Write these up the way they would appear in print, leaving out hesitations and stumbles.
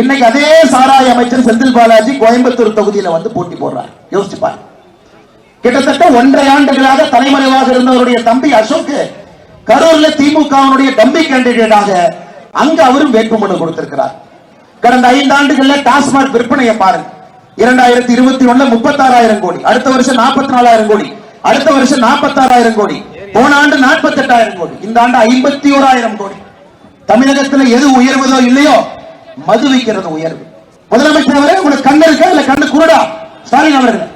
இன்னைக்கு அதே சாராய அமைச்சர் செந்தில் பாலாஜி கோயம்புத்தூர் தொகுதியில வந்து போட்டி போடுறார். யோசிச்சு பாரு. கிட்டத்தட்ட 1.5 ஆண்டுகளாக தலைமறைவாக இருந்தவருடைய தம்பி அசோக் கரூர்ல திமுகவினுடைய டம்பி கேண்டிடேட்டாக அங்க அவரும் வேட்புமனு கொடுத்திருக்கிறார். கடந்த 5 ஆண்டுகள்ல டாஸ்மாக் விற்பனையை பாருங்க. 2021 36,000 கோடி, அடுத்த வருஷம் 44,000 கோடி, அடுத்த வருஷம் 46,000 கோடி, போன ஆண்டு 48,000 கோடி, இந்த ஆண்டு 51,000 கோடி. தமிழகத்தில் எது உயர்வதோ இல்லையோ மது விற்கிறது உயர்வு. முதலமைச்சர் அவரே உங்களுக்கு கண்ணு இருக்கா இல்ல கண்ணு குருடா? ஸ்டாலின் அவர்கள்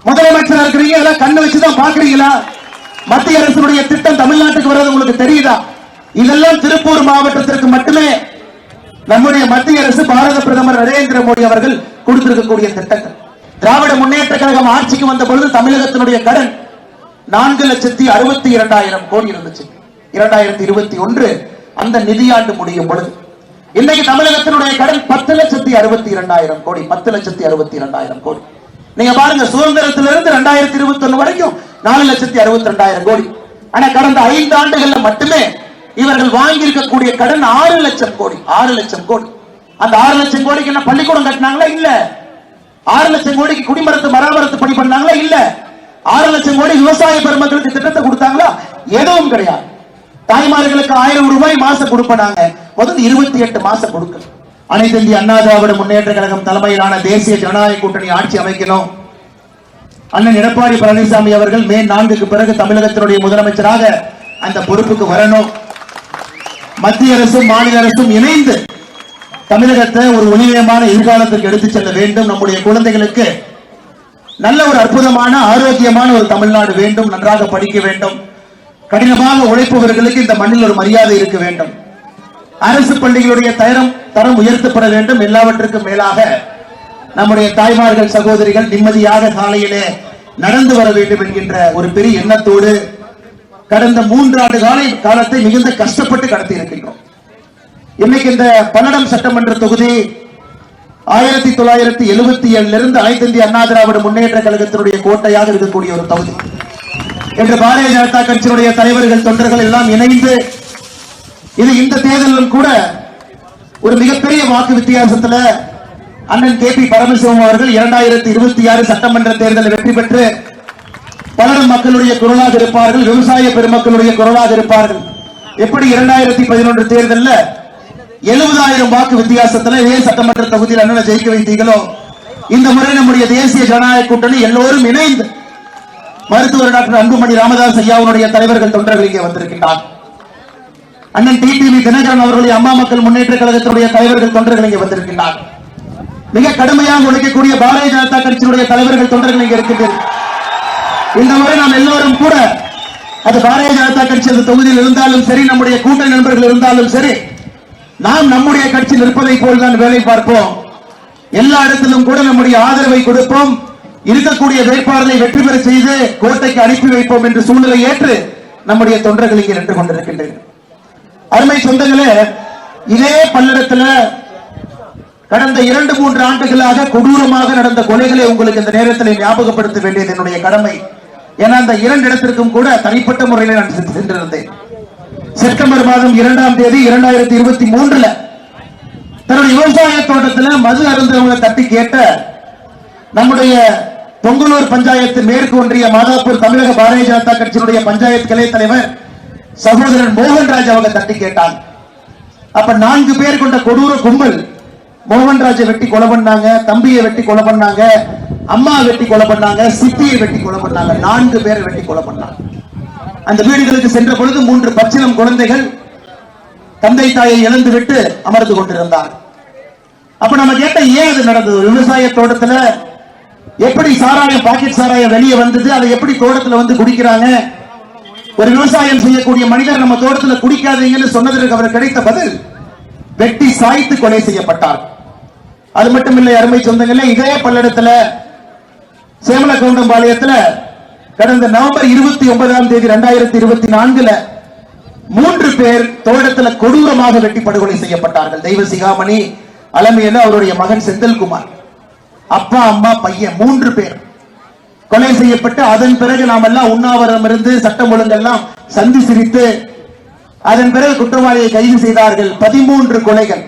முதலமைச்சர் இருக்கிறீங்க, இதெல்லாம் கண்ணு வச்சுதான் பாக்குறீங்களா? மத்திய அரசுடைய திட்டம் தமிழ்நாட்டுக்கு வர்றது உங்களுக்கு தெரியுதா? இதெல்லாம் திருப்பூர் மாவட்டத்திற்கு மட்டுமே நம்முடைய மத்திய அரசு பாரத பிரதமர் நரேந்திர மோடி அவர்கள் கொடுத்திருக்கக்கூடிய திட்டங்கள். திராவிட முன்னேற்ற கழகம் ஆட்சிக்கு வந்த பொழுது தமிழகத்தினுடைய கடன் 4,62,000 கோடி இருந்துச்சு. 2021 அந்த நிதியாண்டு முடியும் பொழுது இன்னைக்கு தமிழகத்தினுடைய கடன் 10,62,000 கோடி. 10,62,000 கோடி. நீங்க பாருங்க, சுதந்திரத்திலிருந்து 2021 வரைக்கும் 4,62,000 கோடி. ஆனா கடந்த 5 ஆண்டுகள்ல மட்டுமே இவர்கள் வாங்கி இருக்கக்கூடிய கடன் 6 லட்சம் கோடி. 6 லட்சம் கோடி. அந்த 6 லட்சம் கோடிக்கு என்ன பள்ளிக்கூடம் கட்டினாங்களா? இல்ல. 6 லட்சம் கோடிக்கு குடிமரத்து மராமரத்து பணி பண்ணாங்களா? இல்ல. 6 லட்சம் கோடி விவசாய பெருமக்களுக்கு திட்டத்தை கொடுத்தாங்களா? எதுவும் கிடையாது. தாய்மார்களுக்கு 1000 ரூபாய் மாசம் கொடுப்பாங்க. முதல் 28 மாசம் கொடுக்க. அனைத்து இந்திய அண்ணா திராவிட முன்னேற்ற கழகம் தலைமையிலான தேசிய ஜனநாயக கூட்டணி ஆட்சி அமைக்கணும். அண்ணன் எடப்பாடி பழனிசாமி அவர்கள் மே 4க்கு பிறகு தமிழகத்தினுடைய முதலமைச்சராக அந்த பொறுப்புக்கு வரணும். மத்திய அரசும் மாநில அரசும் இணைந்து தமிழகத்தை ஒரு ஒளிமயமான எதிர்காலத்திற்கு எடுத்துச் செல்ல வேண்டும். நம்முடைய குழந்தைகளுக்கு நல்ல ஒரு அற்புதமான ஆரோக்கியமான ஒரு தமிழ்நாடு வேண்டும். நன்றாக படிக்க வேண்டும். கடினமாக உழைப்பவர்களுக்கு இந்த மண்ணில் ஒரு மரியாதை இருக்க வேண்டும். அரசு பள்ளிகளுடைய தரம் உயர்த்தப்பட வேண்டும். எல்லாவற்றுக்கும் மேலாக நம்முடைய தாய்மார்கள் சகோதரிகள் நிம்மதியாக சாலையிலே நடந்து வர வேண்டும் என்கின்ற ஒரு பெரிய எண்ணத்தோடு கடந்த 3 ஆண்டு காலத்தை மிகுந்த கஷ்டப்பட்டு கடத்தி இருக்கின்றோம். இன்னைக்கு இந்த பல்லடம் சட்டமன்ற தொகுதி 1977 அனைத்து இந்திய அண்ணா திராவிட முன்னேற்ற கழகத்தினுடைய கோட்டையாக இருக்கக்கூடிய ஒரு தொகுதி. என்று பாரதிய ஜனதா கட்சியினுடைய தலைவர்கள் தொண்டர்கள் எல்லாம் இணைந்து இது இந்த தேர்தலிலும் கூட ஒரு மிகப்பெரிய வாக்கு வித்தியாசத்தில் அண்ணன் கே பி பரமசிவம் அவர்கள் 2026 சட்டமன்ற தேர்தலில் வெற்றி பெற்று பலரும் மக்களுடைய குரலாக இருப்பார்கள். விவசாய பெருமக்களுடைய குரலாக இருப்பார்கள். எப்படி 2011 தேர்தலில் 70,000 வாக்கு வித்தியாசத்தில் இதே சட்டமன்ற தொகுதியில் அண்ணனை ஜெயிக்க வைத்தீங்களோ, இந்த முறை நம்முடைய தேசிய ஜனநாயக கூட்டணி எல்லோரும் இணைந்து மருத்துவர் டாக்டர் அன்புமணி ராமதாஸ் ஐயாவுடைய தலைவர்கள் தொண்டர்கள் இங்கே வந்திருக்கின்றார். அண்ணன் டிடிவி தினகரன் அவர்களுடைய அம்மா மக்கள் முன்னேற்ற கழகத்தினுடைய தலைவர்கள் தொண்டர்கள் இங்கே வந்திருக்கின்றார். மிக கடுமையாக உழைக்கக்கூடிய பாரதிய ஜனதா கட்சியினுடைய தலைவர்கள் தொண்டர்கள் இங்கே இருக்கின்றனர். இந்த முறை நாம் எல்லோரும் கூட அது பாரதிய ஜனதா கட்சி அந்த தொகுதியில் இருந்தாலும் சரி, நம்முடைய கூட்டணி நண்பர்கள் இருந்தாலும் சரி, நாம் நம்முடைய கட்சியில் இருப்பதை போல்தான் வேலை பார்ப்போம். எல்லா இடத்திலும் கூட நம்முடைய ஆதரவை கொடுப்போம். இருக்கக்கூடிய வேட்பாளரை வெற்றி பெற செய்து கோட்டைக்கு அனுப்பி வைப்போம் என்று சூழ்நிலை ஏற்று நம்முடைய தொண்டர்கள் இங்கே நின்று கொண்டிருக்கின்றனர். அருமை சொந்தங்களே, இதே பல்லடத்தில் கடந்த 2-3 ஆண்டுகளாக கொடூரமாக நடந்த கொலைகளை உங்களுக்கு இந்த நேரத்தில் ஞாபகப்படுத்த வேண்டியது என்னுடைய கடமை. ஏன்னா அந்த 2 இடத்திற்கும் கூட தனிப்பட்ட முறையில் நான் சென்றிருந்தேன். செப்டம்பர் மாதம் 2ஆம் தேதி 2023 தன்னுடைய விவசாய தோட்டத்தில் மது அருந்தவங்களை தட்டி கேட்ட நம்முடைய பொங்கலூர் பஞ்சாயத்து மேற்கு ஒன்றிய மாதாப்பூர் தமிழக பாரதிய ஜனதா கட்சியினுடைய பஞ்சாயத்து கிளை தலைவர் சகோதரன் மோகன்ராஜ் அவங்க தட்டி கேட்டாங்க. அப்ப 4 பேர் கொண்ட கொடூர கும்பல் மோகன்ராஜை வெட்டி கொலை பண்ணாங்க, தம்பியை வெட்டி கொலை பண்ணாங்க, அம்மா வெட்டி கொலை பண்ணாங்க, சித்தியை வெட்டி கொலை பண்ணாங்க. 4 பேரை வெட்டி கொலை பண்ணாங்க. அந்த வீடுகளுக்கு சென்ற பொழுது 3 பச்சிளம் குழந்தைகள் தந்தை தாயை இழந்து விட்டு அமர்ந்து கொண்டிருந்தார். அப்ப நம்ம கேட்ட ஏன் அது நடந்தது? விவசாய தோட்டத்துல எப்படி சாராயம், பாக்கெட் சாராயம் வெளியே வந்தது? அதை எப்படி தோட்டத்துல வந்து குடிக்கிறாங்க? ஒரு விவசாயம் செய்யக்கூடிய மனிதர் நம்ம தோட்டத்துல குடிக்காதீங்கன்னு சொன்னதற்கு அவர் கிடைத்த பதில் வெட்டி சாய்த்து கொலை செய்யப்பட்டார். அது மட்டுமில்லை அருமை சொந்தங்களே, இதே பல்லடத்துல சேமலகவுண்டம்பாளையத்துல கடந்த நவம்பர் 29ஆம் தேதி 2024 3 பேர் தோட்டத்துல கொடூரமாக வெட்டி படுகொலை செய்யப்பட்டார்கள். தெய்வ சிகாமணி அலமையில அவருடைய மகன் செந்தில்குமார், அப்பா அம்மா பையன் 3 பேர் கொலை செய்யப்பட்டு அதன் பிறகு நாம் எல்லாம் உண்ணாவிரதம் இருந்து சட்டம் ஒழுங்கெல்லாம் சந்தி சிரித்து அதன் பிறகு குற்றவாளியை கைது செய்தார்கள். 13 கொலைகள்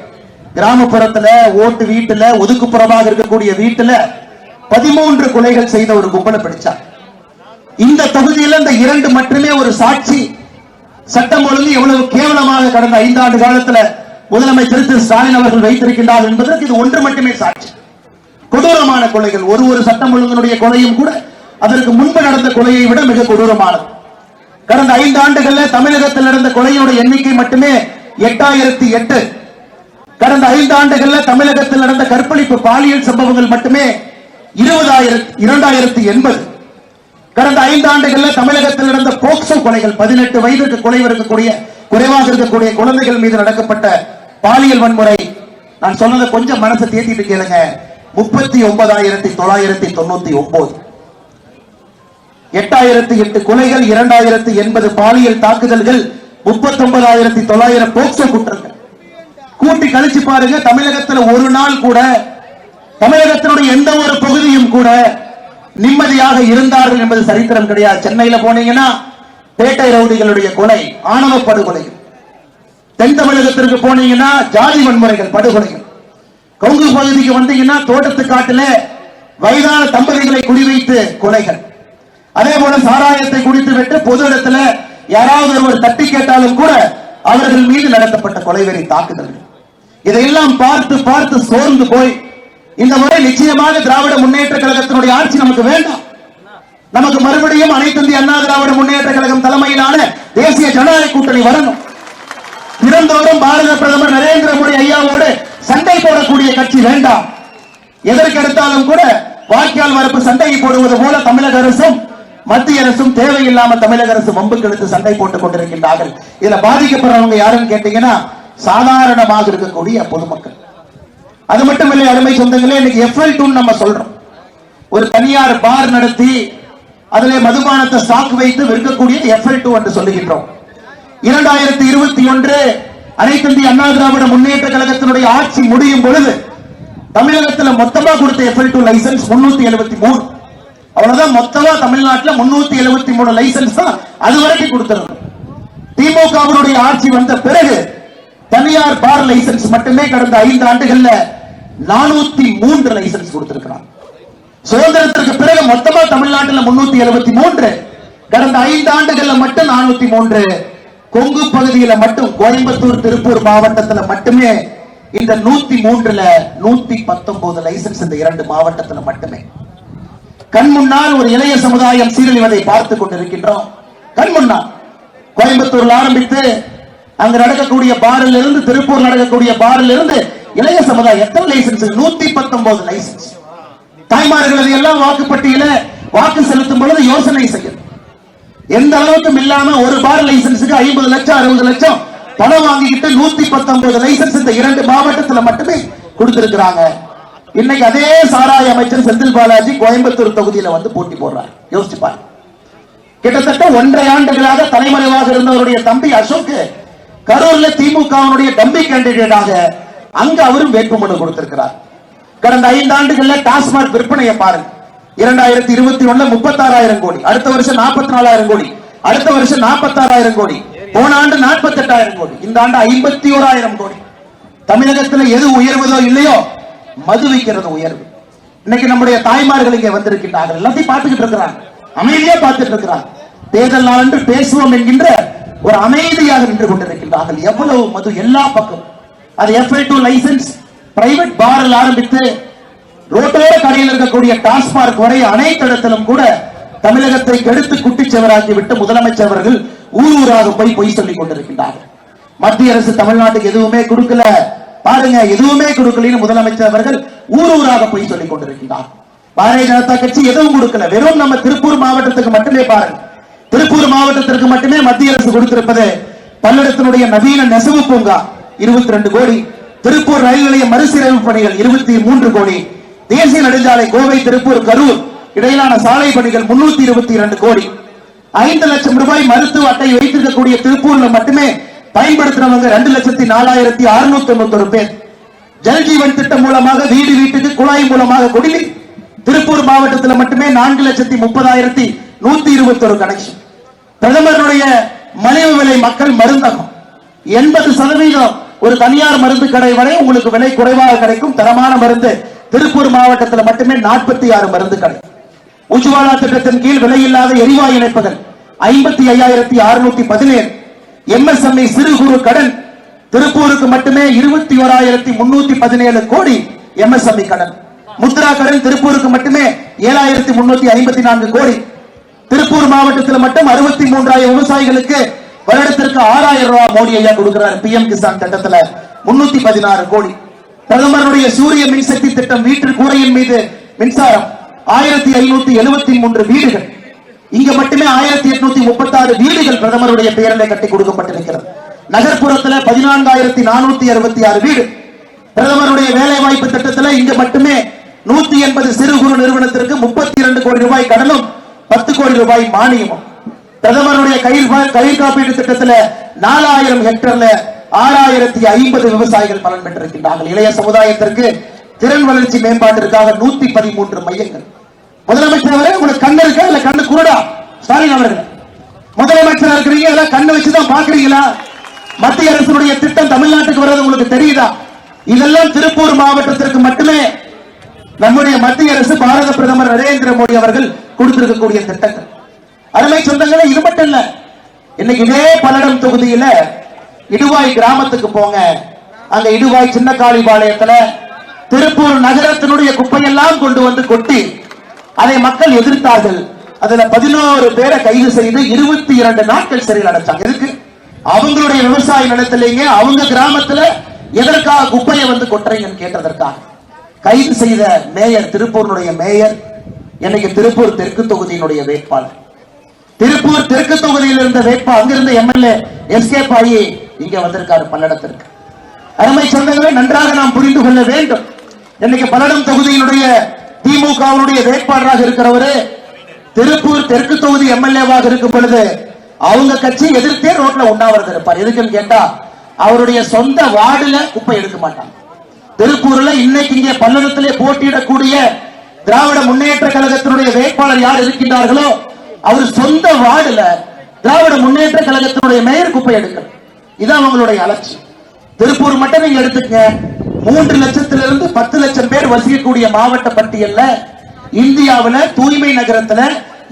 கிராமப்புறத்துல ஓட்டு வீட்டுல ஒதுக்குப்புறமாக இருக்கக்கூடிய வீட்டுல 13 கொலைகள் செய்த ஒரு கும்பலை பிடிச்சார். இந்த தொகுதியில் இந்த 2 மட்டுமே ஒரு சாட்சி. சட்டம் ஒழுங்கு எவ்வளவு கேவலமாக கடந்த 5 ஆண்டு காலத்துல முதலமைச்சர் திரு ஸ்டாலின் அவர்கள் வைத்திருக்கின்றார் என்பதற்கு இது ஒன்று மட்டுமே சாட்சி. கொடூரமான கொலைகள். ஒரு சட்டம் ஒழுங்கினுடைய கொலையும் கூட அதற்கு முன்பு நடந்த கொலையை விட மிக கொடூரமானது. கடந்த 5 ஆண்டுகள்ல தமிழகத்தில் நடந்த கொலையோட எண்ணிக்கை மட்டுமே 8008. கடந்த 5 ஆண்டுகள்ல தமிழகத்தில் நடந்த கற்பழிப்பு பாலியல் சம்பவங்கள் மட்டுமே 2080. கடந்த 5 ஆண்டுகள்ல தமிழகத்தில் நடந்த போக்சோ கொலைகள் 18 வயதுக்கு குறைவாக இருக்கக்கூடிய குழந்தைகள் மீது நடக்கப்பட்ட பாலியல் வன்முறை, நான் சொன்னதை கொஞ்சம் மனசை தேத்திட்டு கேளுங்க, 39,999. 8008 கொலைகள், 2080 பாலியல் தாக்குதல்கள், 39,900 போக்சோ குற்றங்கள். கூட்டி கழிச்சு பாருங்க. தமிழகத்தில் ஒரு நாள் கூட, தமிழகத்தினுடைய எந்த ஒரு பகுதியும் கூட நிம்மதியாக இருந்தார்கள் என்பது சரித்திரம் கிடையாது. சென்னையில போனீங்கன்னா பேட்டை ரவுடிகளுடைய கொலை, ஆணவ படுகொலைகள். தென் தமிழகத்திற்கு போனீங்கன்னா ஜாதி வன்முறைகள், படுகொலைகள். கொங்கு பகுதிக்கு வந்தீங்கன்னா தோட்டத்து காட்டில வயதான தம்பதிகளை குறிவைத்து கொலைகள். அதே போல சாராயத்தை குடித்து விட்டு பொது இடத்துல யாராவது ஒருவர் தட்டி கேட்டாலும் கூட அவர்கள் மீது நடத்தப்பட்ட கொலைவெறி தாக்குதல்கள். இதையெல்லாம் பார்த்து பார்த்து சோர்ந்து போய் இந்த முறை நிச்சயமாக திராவிட முன்னேற்ற கழகத்தினுடைய ஆட்சி நமக்கு வேண்டாம். நமக்கு மறுபடியும் அனைத்து இந்திய அண்ணா திராவிட முன்னேற்ற கழகம் தலைமையிலான தேசிய ஜனநாயக கூட்டணி வரணும். தினந்தோறும் பாரத பிரதமர் நரேந்திர மோடி ஐயாவோடு சண்டை போடக்கூடிய கட்சி வேண்டாம். எதற்கெடுத்தாலும் கூட வாய்க்கால் வரப்பு சண்டையை போடுவது போல தமிழக அரசும் மத்திய அரசும் தேவையில்லாம தமிழக அரசு வம்புக்கு எடுத்து சண்டை போட்டுக் கொண்டிருக்கின்றார்கள். இதுல பாதிக்கப்படுறவங்க யாருன்னு கேட்டீங்கன்னா சாதாரணமாக இருக்கக்கூடிய பொதுமக்கள். அது மட்டும் இல்லை அருமை சொந்தங்களே, இன்னைக்கு FL2 நம்ம சொல்றோம். ஒரு தனியார் பார் நடத்தி அதிலே மதுபானத்தை ஸ்டாக் வைத்து விற்கக்கூடிய FL2 என்று சொல்லுகின்றோம். 2021 அனைத்து இந்திய அண்ணா திராவிட முன்னேற்ற கழகத்தினுடைய ஆட்சி முடியும் பொழுது தமிழகத்தில் மொத்தமா கொடுத்த FL2 லைசன்ஸ் 373. அவ்வளவுதான். மொத்தமா தமிழ்நாட்டில் 373 லைசன்ஸ் தான் அது வரைக்கும் கொடுத்திருந்தோம். திமுகவினுடைய ஆட்சி வந்த பிறகு தனியார் பார் லைசன்ஸ் மட்டுமே கடந்த 5 ஆண்டுகள்ல 403 லைசன்ஸ் கொடுத்திருக்கிறார். சுதந்திரத்திற்கு பிறகு மொத்தமா தமிழ்நாட்டில் 373, கடந்த 5 ஆண்டுகள்ல மட்டும் 403. கொங்கு பகுதியில மட்டும் கோயம்புத்தூர் திருப்பூர் மாவட்டத்தில் மட்டுமே இந்த 103ல 119 லைசன்ஸ் இந்த 2 மாவட்டத்தில் மட்டுமே. கண் முன்னால் ஒரு இளைய சமுதாயம் சீரழிவதை பார்த்துக் கொண்டிருக்கின்றோம். கண் முன்னால் கோயம்புத்தூர்ல ஆரம்பித்து அங்க நடக்கக்கூடிய பாரில் இருந்து, திருப்பூர் நடக்கக்கூடிய பாரில் இருந்து இளைய சமுதாயம் எத்தனை லைசன்ஸ்? 119 லைசன்ஸ். தாய்மார்கள் எல்லாம் வாக்குப்பட்டியல வாக்கு செலுத்தும் பொழுது யோசனை செய்யும். எந்த அளவுக்கும் இல்லாம ஒரு பார் லைசன்ஸுக்கு 50 லட்சம் 60 லட்சம் பணம் வாங்கிக்கிட்டு 119 லைசன்ஸ் இந்த 2 மாவட்டத்தில் மட்டுமே கொடுத்திருக்கிறாங்க. இன்னைக்கு அதே சாராய அமைச்சர் செந்தில் பாலாஜி கோயம்புத்தூர் தொகுதியில வந்து போட்டி போடுறார். யோசிச்சு பாருங்க. கிட்டத்தட்ட 1.5 ஆண்டுகளாக தலைமறைவாக இருந்தவருடைய தம்பி அசோக் கரூர்ல திமுகவினுடைய டம்பி கேண்டிடேட்டாக அங்க அவரும் வேட்புமனு கொடுத்திருக்கிறார். கடந்த 5 ஆண்டுகள்ல டாஸ்மாக் விற்பனையை பாருங்க. 2021 36,000 கோடி, அடுத்த வருஷம் 44,000 கோடி, அடுத்த வருஷம் 46,000 கோடி, போன ஆண்டு 48,000 கோடி, இந்த ஆண்டு 51,000 கோடி. தமிழகத்தில் எது உயர்வதோ இல்லையோ மது விற்கிறது உயர்வு. இன்னைக்கு நம்முடைய தாய்மார்கள் இங்கே வந்திருக்கின்றார்கள். எல்லாத்தையும் பார்த்துக்கிட்டு இருக்கிறாங்க, அமைதியா பார்த்துட்டு இருக்கிறாங்க. தேர்தல் நாள் என்று பேசுவோம் என்கின்ற ஒரு அமைதியாக நின்று கொண்டிருக்கின்றார்கள். எவ்வளவு மது எல்லா பக்கம். அது FL2 லைசன்ஸ், பிரைவேட் பாரில் ஆரம்பித்து ரோட்டோர கடையில் இருக்கக்கூடிய டாஸ்மாக் வரை அனைத்து இடத்திலும் கூட தமிழகத்தை கெடுத்து குட்டிச்சவராக்கி விட்டு முதலமைச்சர் அவர்கள் ஊராக போய் பொய் சொல்லிக் கொண்டிருக்கின்றார்கள். மத்திய அரசு தமிழ்நாட்டுக்கு எதுவுமே கொடுக்கல பாருங்க, எதுவுமே கொடுக்கலன்னு முதலமைச்சர் அவர்கள் ஊராக போய் சொல்லிக் கொண்டிருக்கிறார். பாரதிய ஜனதா கட்சி எதுவும் கொடுக்கல. வெறும் நம்ம திருப்பூர் மாவட்டத்துக்கு மட்டுமே பாருங்க. திருப்பூர் மாவட்டத்திற்கு மட்டுமே மத்திய அரசு கொடுத்திருப்பது பல்லடத்தினுடைய நவீன நெசவு பூங்கா 22 கோடி, திருப்பூர் ரயில் நிலைய மறுசீரமைப்பு பணிகள் 23 கோடி, தேசிய நெடுஞ்சாலை கோவை திருப்பூர் கரூர் இடையிலான சாலை பணிகள் 322 கோடி, 5 லட்சம் ரூபாய் மருத்துவ அட்டை வைத்திருக்கக்கூடிய திருப்பூர்ல மட்டுமே பயன்படுத்துறவங்க 2,04,691 பேர். ஜல்ஜீவன் திட்டம் மூலமாக வீடு வீட்டுக்கு குழாய் மூலமாக குடிநீர் திருப்பூர் மாவட்டத்தில் மட்டுமே 4,30,121 கனெக்ஷன். பிரதமருடைய மலிவு விலை மக்கள் மருந்தகம் 80% ஒரு தனியார் மருந்து கடை வரை உங்களுக்கு விலை குறைவாக கிடைக்கும் தரமான மருந்து. திருப்பூர் மாவட்டத்தில் மட்டுமே 46 மருந்து கடை. உஜ்வாலா திட்டத்தின் கீழ் விலையில்லாத எரிவாயு இணைப்புகள் 55,617. MSME சிறு குறு கடன் திருப்பூருக்கு மட்டுமே 21,317 கோடி MSME கடன். முத்ரா கடன் திருப்பூருக்கு மட்டுமே 7,354 கோடி. திருப்பூர் மாவட்டத்தில் மட்டும் 63,000 விவசாயிகளுக்கு வருடத்திற்கு 6,000 ரூபாய் மோடி ஐயா கொடுக்கிறார். PM கிசான் திட்டத்தில் 316 கோடி. பிரதமருடைய சூரிய மின்சக்தி திட்டம் வீட்டு கூரையின் மீது மின்சாரம் 1,573 வீடுகள். இங்க மட்டுமே 1,836 வீடுகள் பிரதமருடைய பெயரிலே கட்டி கொடுக்கப்பட்டிருக்கிறது. நகர்ப்புறத்தில் 14,466 வீடு. பிரதமருடைய வேலை வாய்ப்பு திட்டத்தில் இங்க மட்டுமே 180 சிறு குறு நிறுவனத்திற்கு 32 கோடி ரூபாய் கடனும் 10 கோடி ரூபாய் மானியமும். பிரதமருடைய கயிர் காப்பீடு திட்டத்தில் 4,000 ஹெக்டர்ல 6,050 விவசாயிகள் பலன் பெற்றிருக்கின்றார்கள். இளைய சமுதாயத்திற்கு திறன் வளர்ச்சி மேம்பாட்டிற்காக 113 மையங்கள். முதலமைச்சர் அவரே, உங்களுக்கு கண்ணு இருக்கா இல்ல கண்ணு குருடா? ஸ்டாலின் அவர்கள் முதலமைச்சர் இருக்கிறீங்க, இதெல்லாம் கண்ணு வச்சுதான் பாக்குறீங்களா? மத்திய அரசுடைய திட்டம் தமிழ்நாட்டுக்கு வர்றது உங்களுக்கு தெரியுதா? இதெல்லாம் திருப்பூர் மாவட்டத்திற்கு மட்டுமே நம்முடைய மத்திய அரசு பாரத பிரதமர் நரேந்திர மோடி அவர்கள் கொடுத்திருக்கக்கூடிய திட்டங்கள். அருமை சொந்தங்களே, இது மட்டும் இல்ல. இன்னைக்கு இதே பல்லடம் தொகுதியில இடுவாய் கிராமத்துக்கு போங்க. அங்க இடுவாய் சின்ன காளிபாளையத்துல திருப்பூர் நகரத்தினுடைய குப்பையெல்லாம் கொண்டு வந்து கொட்டி அதை மக்கள் எதிர்த்தார்கள். அதுல 11 பேரை கைது செய்து 22 நாட்கள் சிறையில் அடைச்சாங்க. எதுக்கு? அவங்களுடைய விவசாய நிலத்திலேயே அவங்க கிராமத்துல எதற்காக குப்பையை வந்து கொட்டுறீங்கன்னு கேட்டதற்காக கைது செய்த மேயர், திருப்பூருடைய மேயர், இன்னைக்கு திருப்பூர் தெற்கு தொகுதியினுடைய வேட்பாளர். திருப்பூர் தெற்கு தொகுதியில் இருந்த வேட்பாளர், அங்கிருந்த MLA எஸ்கேப் ஆகி இங்க வந்திருக்காரு பல்லடத்திற்கு. அருமை சொந்தங்களை நன்றாக நாம் புரிந்து கொள்ள வேண்டும். இன்னைக்கு பல்லடம் தொகுதியினுடைய திமுகவுடைய வேட்பாளராக இருக்கிறவரு திருப்பூர் தெற்கு தொகுதி MLA-வாக இருக்கும் பொழுது அவங்க கட்சி எதிர்த்தே ரோட்ல உண்ணாவிரதம் இருப்பார். எதுக்குன்னு கேட்டா, அவருடைய சொந்த வார்டுல குப்பை எடுக்க மாட்டாங்க. திருப்பூர்ல இன்னைக்கு இங்கே பல்லடத்திலே போட்டியிடக்கூடிய திராவிட முன்னேற்ற கழகத்தினுடைய வேட்பாளர் யார் இருக்கின்றார்களோ அவர் சொந்த வார்டுல திராவிட முன்னேற்ற கழகத்தினுடைய மேயர் குப்பை எடுக்கணும். இதான் அவங்களுடைய அலட்சியம். திருப்பூர் மட்டும் நீங்க எடுத்துக்கங்க, 3 லட்சத்திலிருந்து 10 லட்சம் பேர் வசிக்கக்கூடிய மாவட்ட பட்டியல்ல இந்தியாவில தூய்மை நகரத்துல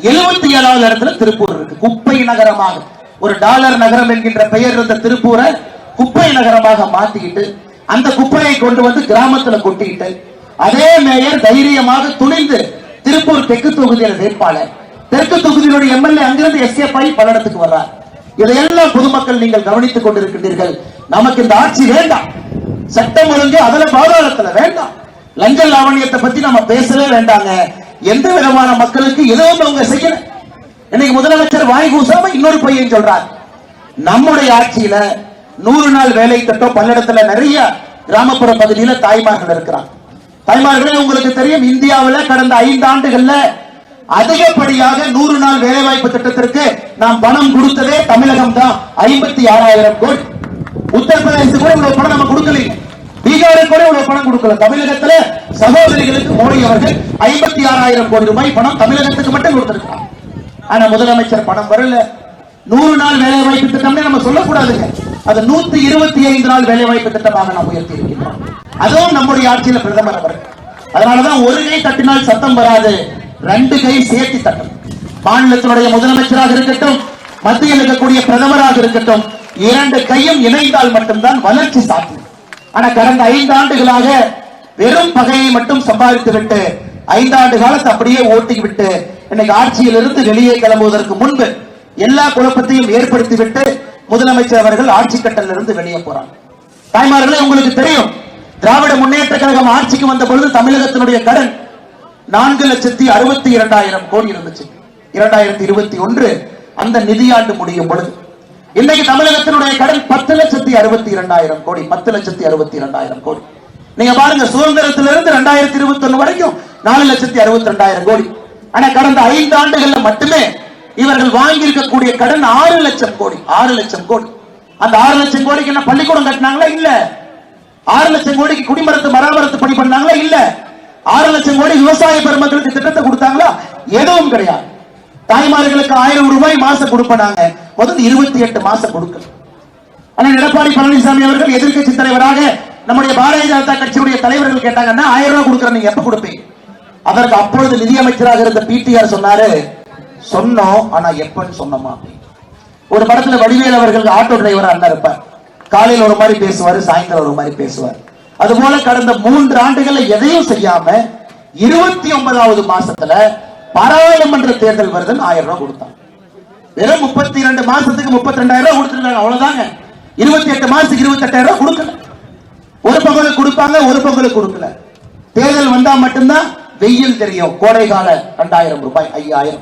77வது இடத்துல திருப்பூர் இருக்கு. குப்பை நகரமாக, ஒரு டாலர் நகரம் என்கின்ற பெயர் இருந்த திருப்பூரை குப்பை நகரமாக மாத்திக்கிட்டு அந்த குப்பையை கொண்டு வந்து கிராமத்துல கொட்டிட்டு அதே மேயர் தைரியமாக துணிந்து திருப்பூர் தெற்கு தொகுதியில் வேட்பாளர், தெற்கு தொகுதியினுடைய MLA அங்கிருந்து எஸ்கேப் ஆகி பல்லடத்துக்கு வர்றார். இதையெல்லாம் பொதுமக்கள் நீங்கள் கவனித்துக் கொண்டிருக்கின்றீர்கள். நமக்கு இந்த ஆட்சி வேண்டாம். சட்டம் ஒழுங்கு அதுல பாதாளத்துல வேண்டாம். லஞ்ச லாவணியத்தை பத்தி நம்ம பேசவே வேண்டாங்க. எந்த விதமான மக்களுக்கு எதுவும் அவங்க செய்யல. இன்னைக்கு முதலமைச்சர் வாய் கூசாம இன்னொரு பையன் சொல்றார், நம்முடைய ஆட்சியில 100 நாள் வேலை திட்டம் பல்லடத்துல நிறைய கிராமப்புற பகுதியில தாய்மார்கள் இருக்கிறாங்க. தாய்மார்களே, உங்களுக்கு தெரியும், இந்தியாவில் கடந்த 5 ஆண்டுகள்ல அதிகப்படியாக 100 நாள் வேலை வாய்ப்பு திட்டத்திற்கு நாம் பணம் கொடுத்ததே தமிழகம் தான். 56,000 கோடி. உத்தரப்பிரதேசத்துக்கு கூட இவ்வளவு பணம் நம்ம கொடுக்கல. பீகாருக்கு கூட இவ்வளவு பணம் கொடுக்கல. தமிழகத்துல சகோதரிகளுக்கு மோடி அவர்கள் 56,000 கோடி ரூபாய் பணம் தமிழகத்துக்கு மட்டும் கொடுத்திருக்கிறார். ஆனா முதலமைச்சர் பணம் வரல. 100 நாள் வேலை வாய்ப்பு திட்டம் நம்ம சொல்லக்கூடாதுங்க. அது 125 நாள் வேலை வாய்ப்பு திட்டமாக நாம் உயர்த்தி இருக்கின்றோம். அதுவும் நம்முடைய ஆட்சியில் பிரதமர் அவர்கள். அதனாலதான் ஒரு கை தட்டினால் சத்தம் வராது, 2 கை சேர்த்து தட்டும். மாநிலத்தினுடைய முதலமைச்சராக இருக்கட்டும், மத்தியில் இருக்கக்கூடிய பிரதமராக இருக்கட்டும், 2 கையும் இணைந்தால் மட்டும்தான் வளர்ச்சி சாத்தியம். ஆனா கடந்த 5 ஆண்டுகளாக வெறும் பகையை மட்டும் சம்பாதித்து விட்டு 5 ஆண்டு காலத்தை அப்படியே ஓட்டிவிட்டு இன்னைக்கு ஆட்சியில் இருந்து வெளியே கிளம்புவதற்கு முன்பு எல்லா குழப்பத்தையும் ஏற்படுத்திவிட்டு முதலமைச்சர் அவர்கள் ஆட்சி கட்டலில் இருந்து வெளியே போறாங்க. தாய்மார்களே, உங்களுக்கு தெரியும், திராவிட முன்னேற்ற கழகம் ஆட்சிக்கு வந்த பொழுது தமிழகத்தினுடைய கடன் 4,62,000 கோடி இருந்துச்சு. 2021 அந்த நிதியாண்டு முடியும் பொழுது இன்னைக்கு தமிழகத்தினுடைய கடன் 10,62,000 கோடி. 10,62,000 கோடி. நீங்க பாருங்க, சுதந்திரத்திலிருந்து 2021 வரைக்கும் 4,62,000 கோடி. ஆனா கடந்த 5 ஆண்டுகள்ல மட்டுமே இவர்கள் வாங்கி இருக்கக்கூடிய கடன் 6 லட்சம் கோடி. 6 லட்சம் கோடி. அந்த 6 லட்சம் கோடிக்கு என்ன பள்ளிக்கூடம் கட்டினாங்களா? இல்ல. 6 லட்சம் கோடிக்கு குடிமரத்து மராமரத்து பணி பண்ணாங்களா? இல்ல. 6 லட்சம் கோடி விவசாய பெருமக்களுக்கு திட்டத்தை கொடுத்தாங்களா? எதுவும் கிடையாது. தாய்மார்களுக்கு 1000 ரூபாய் மாசம் கொடுப்பாங்க. முதல் 28 மாசம் கொடுக்கல. ஆனால் எடப்பாடி பழனிசாமி அவர்கள் எதிர்க்கட்சி தலைவராக நம்முடைய பாரதிய ஜனதா கட்சியுடைய தலைவர்கள் கேட்டாங்கன்னா 1000 ரூபாய் கொடுக்குறேன், நீங்க எப்ப கொடுப்பீங்க? அதற்கு அப்பொழுது நிதியமைச்சராக இருந்த பிடிஆர் சொன்னாரு, சொன்னோம் ஆனா எப்பன்னு சொன்னோமா. ஒரு படத்துல வடிவேல் அவர்கள் ஆட்டோ டிரைவரா இருந்தா இருப்பார். காலையில் ஒரு மாதிரி பேசுவாரு, சாயந்தரம் ஒரு மாதிரி பேசுவார். அதுபோல கடந்த 3 ஆண்டுகள்ல எதையும் செய்யாம 29வது மாசத்துல பாராளுமன்ற தேர்தல் வருதுன்னு 1000 ரூபாய் கொடுத்தாங்க. வெறும் 32 மாசத்துக்கு 32,000 ரூபாய் கொடுத்துருக்காங்க, அவ்வளவுதாங்க. 28 மாசத்துக்கு 28,000 ரூபாய் கொடுக்கல. ஒரு பங்குக்கு கொடுப்பாங்க, ஒரு பங்குக்கு கொடுக்கல. தேர்தல் வந்தா மட்டும்தான் வெயில் தெரியும். கோடை கால 2000 ரூபாய், 5000.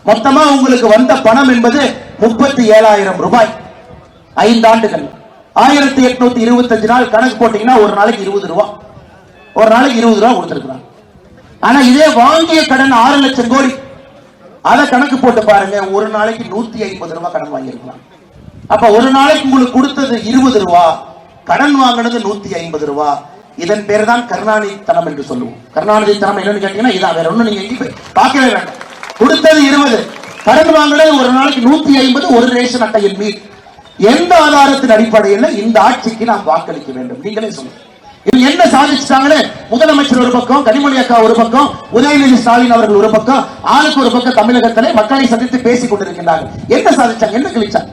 மொத்தமா உங்களுக்கு வந்த பணம் என்பது 37,000 ரூபாய். 5 ஆண்டுகள் 1825 நாள் கணக்கு போட்டீங்கன்னா ஒரு நாளைக்கு 20 ரூபாய், ஒரு நாளைக்கு 20 ரூபாய் கொடுத்திருக்கிறாங்க. ஆனா இதே வாங்கிய கடன் 6 லட்சம் கோடி, அதை கணக்கு போட்டு பாருங்க, ஒரு நாளைக்கு 150 ரூபாய் கடன் வாங்கியிருக்கலாம். அப்ப ஒரு நாளைக்கு உங்களுக்கு கொடுத்தது 20 ரூபாய், கடன் வாங்கினது 150 ரூபாய். இதன் பேர் தான் கருணாநிதி தனம் என்று சொல்லுவோம். கருணாநிதி தனம் என்னன்னு கேட்டீங்கன்னா இதான், வேற ஒண்ணு நீங்க எங்கேயும் பார்க்கவே வேண்டாம். கொடுத்தது 20, கடன் வாங்கினது ஒரு நாளைக்கு 150, ஒரு ரேஷன் அட்டையின் மீது. எந்த ஆதாரத்தின் அடிப்படையில் இந்த ஆட்சிக்கு நாம் வாக்களிக்க வேண்டும்? நீங்களே சொல்லுங்க. இது என்ன சாதிச்சுட்டாங்கன்னு முதலமைச்சர் ஒரு பக்கம், கனிமொழி அக்கா ஒரு பக்கம், உதயநிதி ஸ்டாலின் அவர்கள் ஒரு பக்கம், ஆளுக்கு ஒரு பக்கம் தமிழகத்திலே மக்களை சந்தித்து பேசிக் கொண்டிருக்கிறார்கள். என்ன சாதிச்சாங்க? என்ன கிழிச்சாங்க?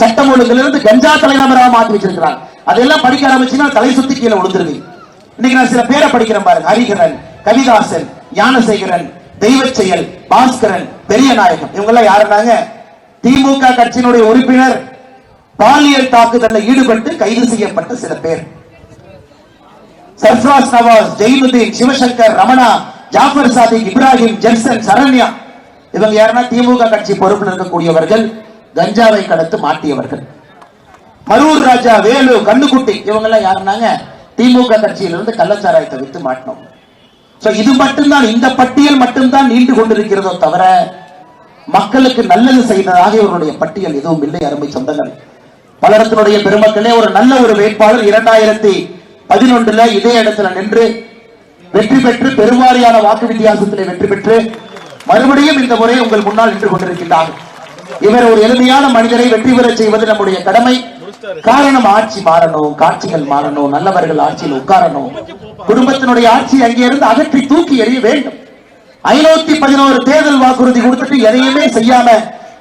சட்டம் ஒழுங்கிலிருந்து கஞ்சா தலைநகராக மாற்றி வச்சிருக்கிறாங்க. அதெல்லாம் படிக்க ஆரம்பிச்சுன்னா தலை சுத்தி கீழே விழுந்துருது. இன்னைக்கு நான் சில பேரை படிக்கிறேன் பாருங்க. ஹரிகரன், கவிதாசன், ஞானசேகரன், தெய்வச்செயல், பாஸ்கரன், பெரிய நாயகம், இவங்க எல்லாம் யாருன்னாங்க? திமுக கட்சியினுடைய உறுப்பினர் பாலியல் தாக்குதலில் ஈடுபட்டு கைது செய்யப்பட்ட சில பேர். சர்ஃப்ராஸ் நவாஸ், ஜெயினுதீன், சிவசங்கர், ரமணா, ஜாஃபர் சாதிக், இப்ராஹிம், ஜெர்சன், சரண்யா, இவங்க யாருன்னா திமுக கட்சி பொறுப்பில் இருக்கக்கூடியவர்கள், கஞ்சாவை கடத்து மாட்டியவர்கள். மரூர் ராஜா, வேலு, கண்ணுக்குட்டி, இவங்க எல்லாம் யாருன்னாங்க? திமுக கட்சியிலிருந்து கள்ளச்சாராயத்தை வித்து மாட்டினோம். இது மட்டும்தான், இந்த பட்டியல் மட்டும்தான் நீண்டு கொண்டிருக்கிறதோ தவிர மக்களுக்கு நல்லது செய்ததாக இவருடைய பட்டியல் எதுவும் இல்லை. அருமை சொந்தங்கள், பலரத்தினுடைய பெருமக்களே, ஒரு நல்ல ஒரு வேட்பாளர் 2011 இதே இடத்துல நின்று வெற்றி பெற்று பெருவாரியான வாக்கு வித்தியாசத்தில் வெற்றி பெற்று மறுபடியும் இந்த முறை உங்கள் முன்னால் நின்று கொண்டிருக்கின்றார். இவர் ஒரு எளிமையான மனிதரை வெற்றி பெற செய்வது நம்முடைய கடமை. காரணம், ஆட்சி மாறணும், காட்சிகள் மாறணும், நல்லவர்கள் ஆட்சியில் உட்காரணும், குடும்பத்தினுடைய ஆட்சி அங்கே இருந்து அகற்றி தூக்கி எறிய வேண்டும். 511 தேர்தல் வாக்குறுதி கொடுத்துட்டு எதையுமே செய்யாம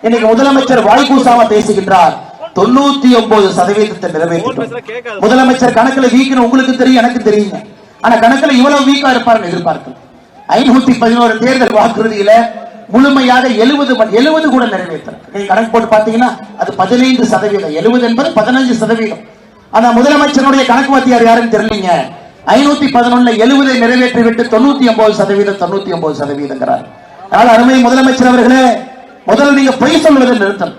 இன்னைக்கு முதலமைச்சர் வாய்க்கூசாம பேசுகின்றார். 99% நிறைவேற்றும். முதலமைச்சர் கணக்குல வீக்கணும், உங்களுக்கு தெரியும், எனக்கு தெரியுங்க. ஆனா கணக்குல இவ்வளவு வீக்கா இருப்பாருன்னு எதிர்பார்க்கல. 511 தேர்தல் வாக்குறுதியில முழுமையாக 70 கூட நிறைவேற்ற. நீங்க கணக்கு போட்டு பாத்தீங்கன்னா அது 15%. 70 என்பது 15%. ஆனா முதலமைச்சருடைய கணக்கு வாத்தியார் யாருன்னு தெரியலீங்க. 511 70 நிறைவேற்றி விட்டு 99%, 99%. அதனால அருமை முதலமைச்சர் அவர்களே, முதல்ல நீங்க பொய் சொல்வதை நிறுத்தம்.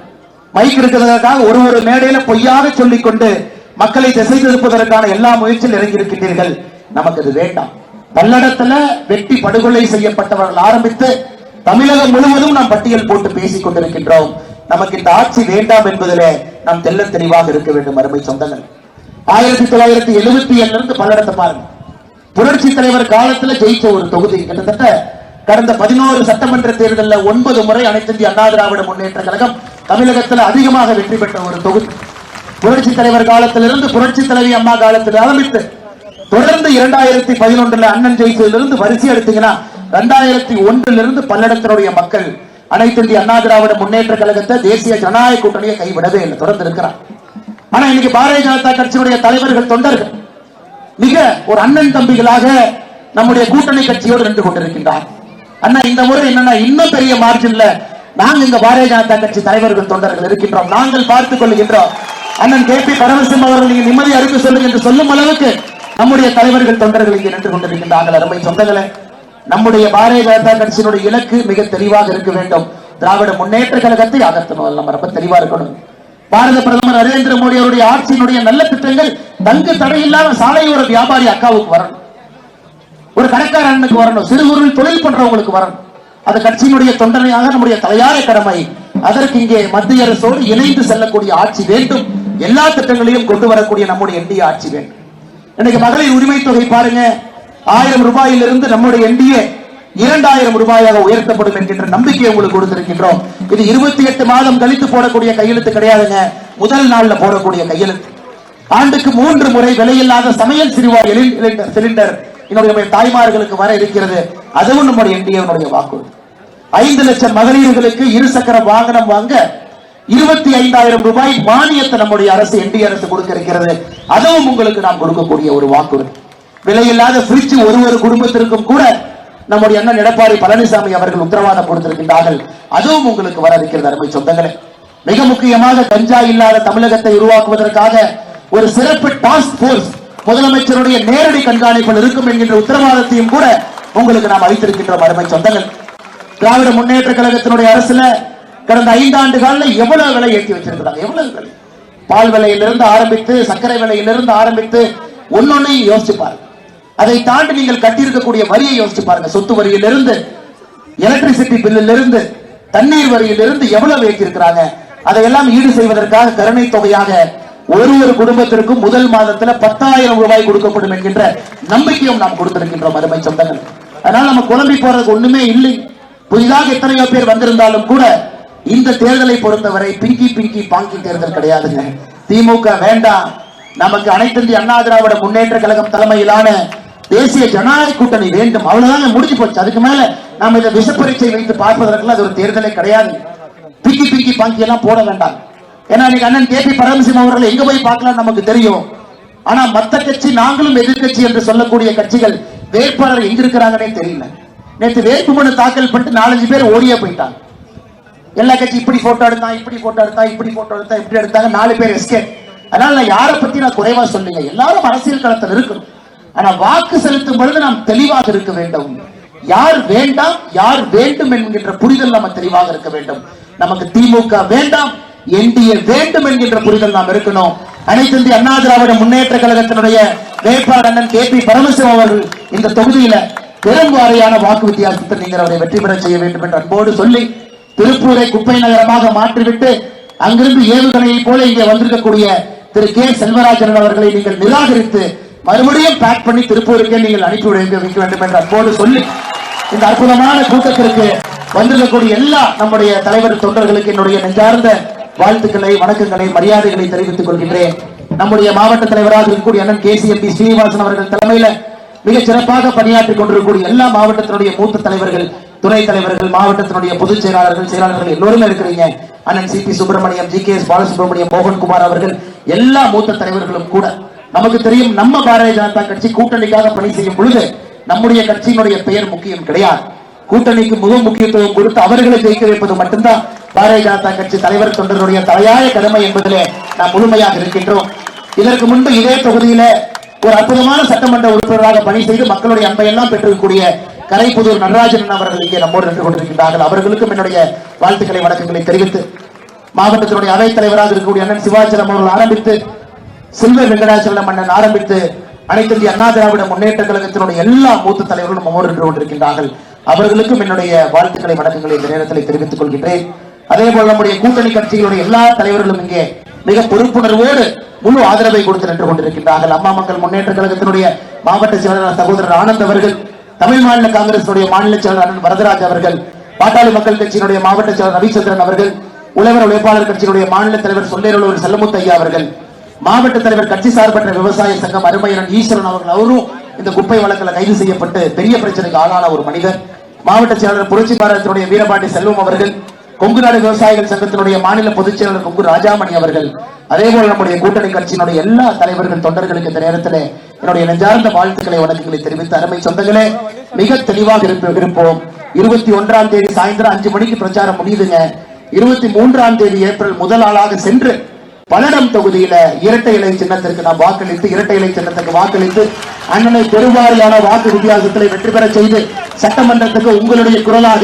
மைக் இருக்கிறதற்காக ஒரு மேடையில பொய்யாக சொல்லிக் கொண்டு மக்களை திசை திருப்பதற்கான எல்லா முயற்சியில் இறங்கியிருக்கின்றீர்கள். நமக்கு இது வேண்டாம். பல்லடத்துல வெட்டி படுகொலை செய்யப்பட்டவர்கள் ஆரம்பித்து தமிழகம் முழுவதும் நாம் பட்டியல் போட்டு பேசிக் கொண்டிருக்கின்றோம். நமக்கு இந்த ஆட்சி வேண்டாம் என்பதிலே நாம் தெள்ள தெளிவாக இருக்க வேண்டும். அருமை சொந்தங்கள், 1977 இருந்து பல்லடத்தை பாருங்க. புரட்சி தலைவர் காலத்துல ஜெயிச்ச ஒரு தொகுதி. கிட்டத்தட்ட கடந்த 11 சட்டமன்ற தேர்தலில் 9 முறை அனைத்து இந்திய அண்ணா திராவிட முன்னேற்ற கழகம் தமிழகத்தில் அதிகமாக வெற்றி பெற்ற ஒரு தொகுதி. புரட்சி தலைவர் காலத்திலிருந்து புரட்சி தலைவி அம்மா காலத்தில் ஆரம்பித்து தொடர்ந்து 2011 அண்ணன் ஜெயிச்சதிலிருந்து வரிசை எடுத்தீங்கன்னா 2001 பல்லடத்தினுடைய மக்கள் அனைத்து இந்திய அண்ணா திராவிட முன்னேற்ற கழகத்தை, தேசிய ஜனநாயக கூட்டணியை கைவிடவே இல்லை, தொடர்ந்து இருக்கிறார். ஆனா இன்னைக்கு பாரதிய ஜனதா கட்சியினுடைய தலைவர்கள், தொண்டர்கள் மிக ஒரு அண்ணன் தம்பிகளாக நம்முடைய கூட்டணி கட்சியோடு நின்று கொண்டிருக்கின்றார். அண்ணா இந்த முறை என்னன்னா இன்னும் பெரிய மார்ஜின்ல நாங்க இந்த பாரதிய ஜனதா கட்சி தலைவர்கள், தொண்டர்கள் இருக்கின்றோம். நாங்கள் பார்த்துக் கொள்கின்றோம். அண்ணன் KP பரமசிவம் அவர்கள் நீங்க நிம்மதி அறிக்கை சொல்லுங்க என்று சொல்லும் அளவுக்கு நம்முடைய தலைவர்கள், தொண்டர்கள் இங்கே நின்று கொண்டிருக்கின்றார்கள். அருமை சொந்தங்களே, நம்முடைய பாரதிய ஜனதா கட்சியினுடைய இலக்கு மிக தெளிவாக இருக்க வேண்டும். திராவிட முன்னேற்ற கழகத்தை அகற்றணும். நம்ம ரொம்ப தெளிவா இருக்கணும். பாரத பிரதமர் நரேந்திர மோடி அவருடைய ஆட்சியினுடைய நல்ல திட்டங்கள் தங்கு தடையில்லாம சாலையோர வியாபாரி அக்காவுக்கு வரணும், ஒரு கடைக்கார அண்ணனுக்கு வரணும், சிறு குறு தொழில் பண்றவங்களுக்கு வரணும். அது கட்சியினுடைய தொண்டனையாக நம்முடைய தலையாய கடமை. அதற்கு இங்கே மத்திய அரசோடு இணைந்து செல்லக்கூடிய ஆட்சி வேண்டும். எல்லா திட்டங்களையும் கொண்டு வரக்கூடிய நம்முடைய NDA ஆட்சி வேண்டும். இன்னைக்கு மகளிர் உரிமை தொகை பாருங்க, 1000 ரூபாயிலிருந்து நம்முடைய NDA 2000 ரூபாயாக உயர்த்தப்படும் என்கின்ற நம்பிக்கை உங்களுக்கு கொடுத்திருக்கின்றோம். இது 28 மாதம் கழித்து போடக்கூடிய கையெழுத்து கிடையாதுங்க. முதல் நாள்ல போடக்கூடிய கையெழுத்து. ஆண்டுக்கு 3 முறை விலையில்லாத சமையல் சிலிண்டர் என்னுடைய தாய்மார்களுக்கு வர இருக்கிறது. அதுவும் நம்முடைய என்டிஏ வாக்குறுதி. 5 லட்சம் மகளிர்களுக்கு இருசக்கர வாகனம் வாங்க 25,000 ரூபாய் மானியத்தை நம்முடைய அரசு என்டிஏ அரசு கொடுக்க இருக்கிறது. அதுவும் உங்களுக்கு நாம் கொடுக்கக்கூடிய ஒரு வாக்குறுதி. விலையில்லாத பிரிட்ஜ் ஒரு குடும்பத்திற்கும் கூட நம்முடைய அண்ணன் எடப்பாடி பழனிசாமி அவர்கள் உத்தரவாதம் கொடுத்திருக்கின்றார்கள். அதுவும் உங்களுக்கு வர இருக்கிறது. அருமை சொந்தங்களே, மிக முக்கியமாக கஞ்சா இல்லாத தமிழகத்தை உருவாக்குவதற்காக ஒரு சிறப்பு டாஸ்க் போர்ஸ் முதலமைச்சருடைய நேரடி கண்காணிப்பில் இருக்கும் என்கின்ற உத்தரவாதத்தையும் கூட உங்களுக்கு நாம் அளித்திருக்கின்றோம். அருமை சொந்தங்கள், திராவிட முன்னேற்ற கழகத்தினுடைய அரசுல கடந்த 5 ஆண்டு காலில் எவ்வளவு விலை ஏற்றி வச்சிருக்கிறாங்க. எவ்வளவு விலை, பால் விலையிலிருந்து ஆரம்பித்து சர்க்கரை விலையிலிருந்து ஆரம்பித்து ஒன்னொன்னையும் யோசிச்சு பாருங்க. அதை தாண்டி நீங்கள் கட்டியிருக்கக்கூடிய வரியை யோசிச்சு பாருங்க. சொத்து வரியிலிருந்து, எலக்ட்ரிசிட்டி பில்லிலிருந்து, தண்ணீர் வரியிலிருந்து எவ்வளவு ஏற்றிருக்கிறாங்க. அதையெல்லாம் ஈடு செய்வதற்காக கருணை தொகையாக ஒரு குடும்பத்திற்கும் முதல் மாதத்துல 10,000 ரூபாய் கொடுக்கப்படும் என்கின்ற நம்பிக்கையும் நாம் கொடுத்திருக்கின்றோம். அருமை சொந்தங்கள், அதனால நம்ம குழம்பி போறதுக்கு ஒண்ணுமே இல்லை. புதிதாக எத்தனையோ பேர் வந்திருந்தாலும் கூட இந்த தேர்தலை பொறுத்தவரை பிங்கி பாங்கி தேர்தல் கிடையாதுங்க. திமுக வேண்டாம், நமக்கு அனைத்து இந்திய அண்ணா திராவிட முன்னேற்ற கழகம் தலைமையிலான தேசிய ஜனநாயக கூட்டணி வேண்டும். அவ்வளவுதான், முடிஞ்சு போச்சு. அதுக்கு மேல நாம இதை விஷப்பரீட்சை வைத்து பார்ப்பதற்குள்ள அது ஒரு தேர்தலே கிடையாது. பிங்கி பாங்கி எல்லாம் போட வேண்டாம். ஏன்னா இன்னைக்கு அண்ணன் கே பி பரமசிவம் அவர்கள் எங்க போய் பார்க்கலாம் நமக்கு தெரியும். ஆனா மத்த கட்சி, நாங்களும் எதிர்கட்சி என்று சொல்லக்கூடிய கட்சிகள் வேட்பாளர் எங்க இருக்கிறாங்கன்னே தெரியல. நேற்று வேட்புமனு தாக்கல் பண்ணிட்டு 4-5 பேர் ஓடியே போயிட்டாங்க. எல்லா கட்சி இப்படி போட்டோ எடுத்தான், இப்படி போட்டோ எடுத்தா, இப்படி போட்டோ எடுத்தா, இப்படி எடுத்தாங்க. 4 பேர் எஸ்கேப். அதனால நான் யாரை பத்தி நான் குறைவா சொல்லுங்க. எல்லாரும் அரசியல் களத்தில் இருக்கணும். ஆனா வாக்கு செலுத்தும் பொழுது நாம் தெளிவாக இருக்க வேண்டும். யார் வேண்டாம், யார் வேண்டும் என்கின்ற புரிதல் நம்ம தெளிவாக இருக்க வேண்டும். நமக்கு திமுக வேண்டாம், என்டிஏ வேண்டும் என்கின்ற புரிதல் நாம் இருக்கணும். அனைத்து இந்திய அண்ணா திராவிட முன்னேற்ற கழகத்தினுடைய வேட்பாளர் அண்ணன் கே பி பரமசிவம் அவர்கள் இந்த தொகுதியில பெரும் வாரியான வாக்கு வித்தியாசத்தை நீங்கள் அவரை வெற்றி பெற செய்ய வேண்டும் என்று அன்போடு சொல்லி, திருப்பூரை குப்பை நகரமாக மாற்றிவிட்டு அங்கிருந்து ஏவுகணையை போல இங்கே வந்திருக்கக்கூடிய திரு கே செல்வராஜன் அவர்களை நீங்கள் நிராகரித்து மறுபடியும் பேக் பண்ணி திருப்பூருக்கே நீங்கள் அனுப்பி வைக்க வேண்டும் என்று அன்போடு சொல்லி, இந்த அற்புதமான கூட்டத்திற்கு வந்திருக்கக்கூடிய எல்லா நம்முடைய தலைவர் தொண்டர்களுக்கு என்னுடைய நெஞ்சார்ந்த வாழ்த்துக்களை, வணக்கங்களை, மரியாதைகளை தெரிவித்துக் கொள்கின்றேன். நம்முடைய மாவட்ட தலைவராக இருக்கக்கூடிய அண்ணன் KCMB ஸ்ரீனிவாசன் அவர்கள் தலைமையில மிக சிறப்பாக பணியாற்றிக் கொண்டிருக்கக்கூடிய எல்லா மாவட்டத்தினுடைய மூத்த தலைவர்கள், துணைத் தலைவர்கள், மாவட்டத்தினுடைய பொதுச் செயலாளர்கள், செயலாளர்கள் எல்லோருமே இருக்கிறீங்க. அண்ணன் CP சுப்பிரமணியம், GKS பாலசுப்ரமணியம், மோகன்குமார் அவர்கள், எல்லா மூத்த தலைவர்களும் கூட நமக்கு தெரியும். நம்ம பாரதிய ஜனதா கட்சி கூட்டணிக்காக பணி செய்யும் பொழுது நம்முடைய கட்சியினுடைய பெயர் முக்கியம் கிடையாது. கூட்டணிக்கு முழு முக்கியத்துவம் கொடுத்து அவர்களை ஜெயிக்க வைப்பது மட்டும்தான் பாரதிய ஜனதா கட்சி தலைவர் தொண்டர்களுடைய தலையாய கடமை என்பதிலே நாம் முழுமையாக இருக்கின்றோம். இதற்கு முன்பு இதே தொகுதியில ஒரு அற்புதமான சட்டமன்ற உறுப்பினராக பணி செய்து மக்களுடைய அன்பை எல்லாம் பெற்றிருக்கக்கூடிய கரைப்புதூர் நடராஜன் அவர்கள் இங்கே நம்மோடு நின்று கொண்டிருக்கின்றார்கள். அவர்களுக்கும் என்னுடைய வாழ்த்துக்களை, வணக்கங்களை தெரிவித்து, மாவட்டத்தினுடைய அவைத் தலைவராக இருக்கக்கூடிய அண்ணன் சிவாச்சலம் அவர்கள் ஆரம்பித்து, சில்வர் வெங்கடாச்சலம் அண்ணன் ஆரம்பித்து, அனைத்து இந்திய அண்ணா திராவிட முன்னேற்ற கழகத்தினுடைய எல்லா மூத்த தலைவர்களும் நம்மோடு நின்று கொண்டிருக்கின்றார்கள். அவர்களுக்கும் என்னுடைய வாழ்த்துக்களை, வணக்கங்களை இந்த நேரத்தில் தெரிவித்துக் கொள்கின்றேன். அதே போல நம்முடைய கூட்டணி கட்சிகளுடைய எல்லா தலைவர்களும் இங்கே மிக பொறுப்புணர்வோடு முழு ஆதரவை கொடுத்து நின்று கொண்டிருக்கின்றார்கள். அம்மா மக்கள் முன்னேற்ற கழகத்தினுடைய மாவட்ட செயலாளர் சகோதரர் ஆனந்த் அவர்கள், தமிழ் மாநில காங்கிரஸ் மாநில செயலாளர் அண்ணன் வரதராஜ் அவர்கள், பாட்டாளி மக்கள் கட்சியினுடைய மாவட்ட செயலாளர் ரவிச்சந்திரன் அவர்கள், உழவர் உழைப்பாளர் கட்சியினுடைய மாநில தலைவர் சொல்லேரலூர் செல்லமுத்து ஐயா அவர்கள், மாவட்ட தலைவர் கட்சி சார்பற்ற விவசாய சங்கம் அருமையன் ஈஸ்வரன் அவர்கள், அவரும் இந்த குப்பை வழக்கில் கைது செய்யப்பட்டு பெரிய பிரச்சனைக்கு ஆளான ஒரு மனிதர், மாவட்ட செயலாளர் புரட்சி பாரதத்தினுடைய வீரபாண்டி செல்வம் அவர்கள், கொங்கு நாடு விவசாயிகள் சங்கத்தினுடைய மாநில பொதுச் செயலாளர் கொங்கு ராஜாமணி அவர்கள், அதே போல நம்முடைய கூட்டணி கட்சியினுடைய எல்லா தலைவர்கள் தொண்டர்களுக்கு இந்த நேரத்தில் என்னுடைய நெஞ்சார்ந்த வாழ்த்துக்களை, வணக்கங்களை தெரிவித்து, அருமை சொந்தங்களே, மிக தெளிவாக இருப்போம். 21ஆம் தேதி சாயந்தரம் 5 மணிக்கு பிரச்சாரம் முடியுதுங்க. 23ஆம் தேதி ஏப்ரல் முதல் ஆளாக சென்று பல்லடம் தொகுதியில இரட்டை இலை சின்னத்திற்கு நாம் வாக்களித்து, இரட்டை இலை சின்னத்துக்கு வாக்களித்து அண்ணனை பெருவாரியான வாக்கு வித்தியாசங்களை வெற்றி பெற செய்து சட்டமன்றத்துக்கு உங்களுடைய குரலாக,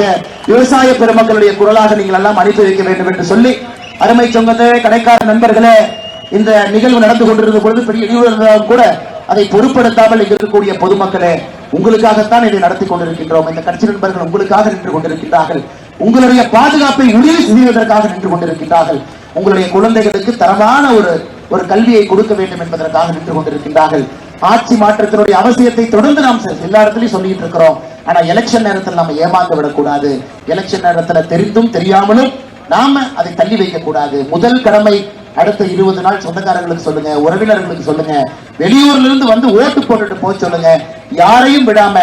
விவசாய பெருமக்களுடைய குரலாக நீங்கள் எல்லாம் அனுப்பி வைக்க வேண்டும் என்று சொல்லி, அருமை சொந்தங்களே, கடைக்கார நண்பர்களே, இந்த நிகழ்வு நடந்து கொண்டிருந்த பொழுது பெரிய இழிவு இருந்தாலும் கூட அதை பொருட்படுத்தாமல் இங்க இருக்கக்கூடிய பொதுமக்களே, உங்களுக்காகத்தான் இதை நடத்தி கொண்டிருக்கின்றோம். இந்த கட்சி நண்பர்கள் உங்களுக்காக நின்று கொண்டிருக்கின்றார்கள். உங்களுடைய பாதுகாப்பை உறுதி செய்வதற்காக நின்று கொண்டிருக்கின்றார்கள். உங்களுடைய குழந்தைகளுக்கு தரமான ஒரு கல்வியை கொடுக்க வேண்டும் என்பதற்காக நின்று கொண்டிருக்கின்றார்கள். ஆட்சி மாற்றத்தினுடைய அவசியத்தை தொடர்ந்து நாம் எல்லா இடத்துலயும் சொல்லிட்டு இருக்கிறோம். ஆனா எலெக்ஷன் நேரத்தில் நாம ஏமாந்து விடக்கூடாது. எலெக்ஷன் நேரத்தில் தெரிந்தும் தெரியாமலும் நாம அதை தள்ளி வைக்க கூடாது. முதல் கடமை அடுத்த 20 நாள் சொந்தக்காரங்களுக்கு சொல்லுங்க, உறவினர்களுக்கு சொல்லுங்க, வெளியூர்ல இருந்து வந்து ஓட்டு போட்டுட்டு போக சொல்லுங்க. யாரையும் விடாம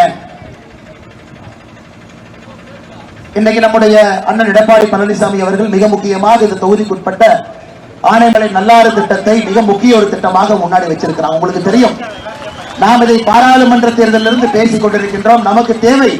இன்னைக்கு நம்முடைய அண்ணன் எடப்பாடி பழனிசாமி அவர்கள் மிக முக்கியமாக இந்த தொகுதிக்குட்பட்ட ஆனைமலை நல்லாறு திட்டத்தை மிக முக்கிய ஒரு திட்டமாக முன்னாடி வச்சிருக்கிறாங்க. உங்களுக்கு தெரியும், நாம் இதை பாராளுமன்ற தேர்தலிலிருந்து பேசிக் கொண்டிருக்கின்றோம். நமக்கு தேவை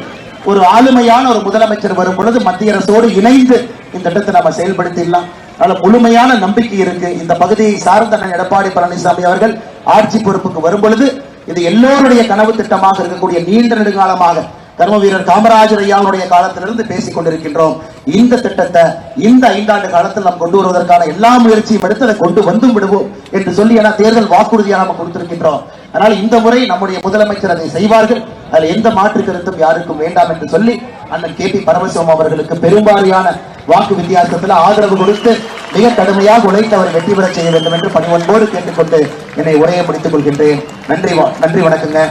ஒரு ஆளுமையான ஒரு முதலமைச்சர் வரும் பொழுது மத்திய அரசோடு இணைந்து இந்த திட்டத்தை நம்ம செயல்படுத்திடலாம். அதனால முழுமையான நம்பிக்கை இருக்கு. இந்த பகுதியை சார்ந்த எடப்பாடி பழனிசாமி அவர்கள் ஆட்சி பொறுப்புக்கு வரும் பொழுது இது எல்லோருடைய கனவு திட்டமாக இருக்கக்கூடிய நீண்ட நெடுங்காலமாக கர்ம வீரர் காமராஜர் ஐயாவுடைய காலத்திலிருந்து பேசிக் கொண்டிருக்கின்றோம். இந்த திட்டத்தை இந்த 5 ஆண்டு காலத்தில் நாம் கொண்டு வருவதற்கான எல்லா முயற்சியும் எடுத்து அதை கொண்டு வந்தும் விடுவோம் என்று சொல்லி தேர்தல் வாக்குறுதியாக நாம் கொடுத்திருக்கின்றோம். அதனால் இந்த முறை நம்முடைய முதலமைச்சர் அதை செய்வார்கள். அதில் எந்த மாற்று கருத்தும் யாருக்கும் வேண்டாம் என்று சொல்லி அண்ணன் KP பரமசிவம் அவர்களுக்கு பெரும்பாலான வாக்கு வித்தியாசத்தில் ஆதரவு கொடுத்து மிக கடுமையாக உழைத்து அவர் வெற்றி பெற செய்ய வேண்டும் என்று பணிவன்போடு கேட்டுக்கொண்டு என்னை உரையை முடித்துக் கொள்கின்றேன். நன்றி வணக்கங்க.